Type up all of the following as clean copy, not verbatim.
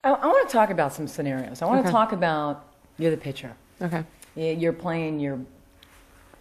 I want to talk about some scenarios. I want Okay. to talk about you're the pitcher. Okay. You're playing your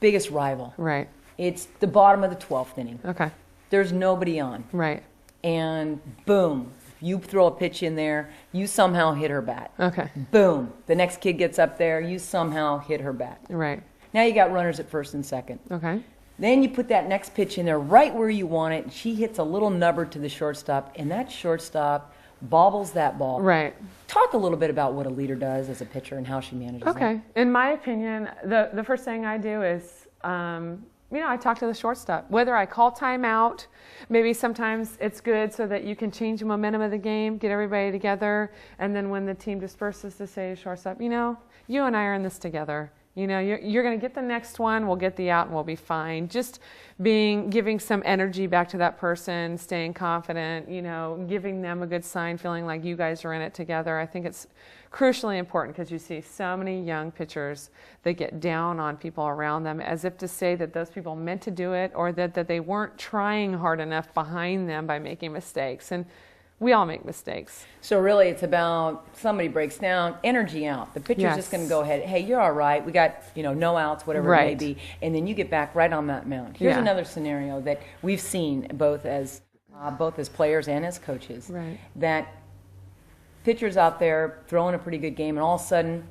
biggest rival. Right. It's the bottom of the 12th inning. Okay. There's nobody on. Right. And boom, you throw a pitch in there, you somehow hit her bat. Okay. Boom, the next kid gets up there, you somehow hit her bat. Right. Now you got runners at first and second. Okay. Then you put that next pitch in there right where you want it, and she hits a little nubber to the shortstop, and that shortstop bobbles that ball. Right. Talk a little bit about what a leader does as a pitcher and how she manages Okay. In my opinion, the first thing I do is, I talk to the shortstop. Whether I call timeout, maybe sometimes it's good so that you can change the momentum of the game, get everybody together, and then when the team disperses to say to shortstop, you and I are in this together. You're going to get the next one, we'll get the out, and we'll be fine. Just giving some energy back to that person, staying confident, giving them a good sign, feeling like you guys are in it together. I think it's crucially important because you see so many young pitchers that get down on people around them as if to say that those people meant to do it or that they weren't trying hard enough behind them by making mistakes. And we all make mistakes. So really it's about somebody breaks down, energy out. The pitcher's just going to go ahead, hey, you're all right. We got, no outs, whatever it may be. And then you get back right on that mound. Here's another scenario that we've seen both as players and as coaches. Right. That pitcher's out there throwing a pretty good game, and all of a sudden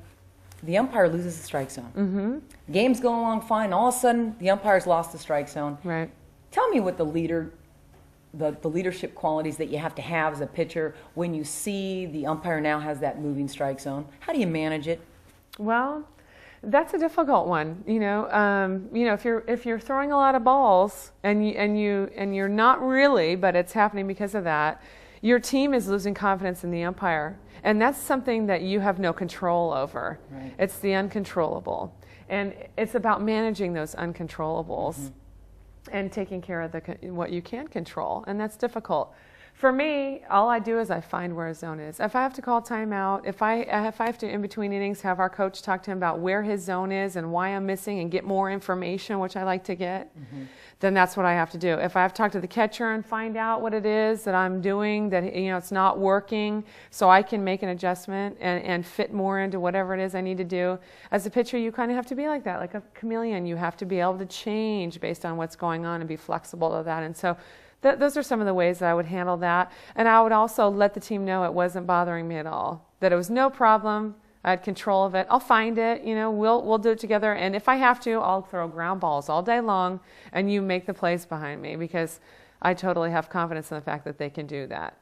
the umpire loses the strike zone. Mm-hmm. Game's going along fine. All of a sudden the umpire's lost the strike zone. Right. Tell me what the leadership qualities that you have to have as a pitcher when you see the umpire now has that moving strike zone. How do you manage it? Well, that's a difficult one. If you're throwing a lot of balls and you're not really, but it's happening because of that, your team is losing confidence in the umpire, and that's something that you have no control over. Right. It's the uncontrollable, and it's about managing those uncontrollables. Mm-hmm. And taking care of what you can control, and that's difficult. For me, all I do is I find where a zone is. If I have to call timeout, if I have to, in between innings, have our coach talk to him about where his zone is and why I'm missing and get more information, which I like to get, then that's what I have to do. If I have to talk to the catcher and find out what it is that I'm doing, that it's not working, so I can make an adjustment and fit more into whatever it is I need to do. As a pitcher, you kind of have to be like that, like a chameleon. You have to be able to change based on what's going on and be flexible to that. And so those are some of the ways that I would handle that. And I would also let the team know it wasn't bothering me at all, that it was no problem. I had control of it. I'll find it. We'll do it together. And if I have to, I'll throw ground balls all day long, and you make the plays behind me because I totally have confidence in the fact that they can do that.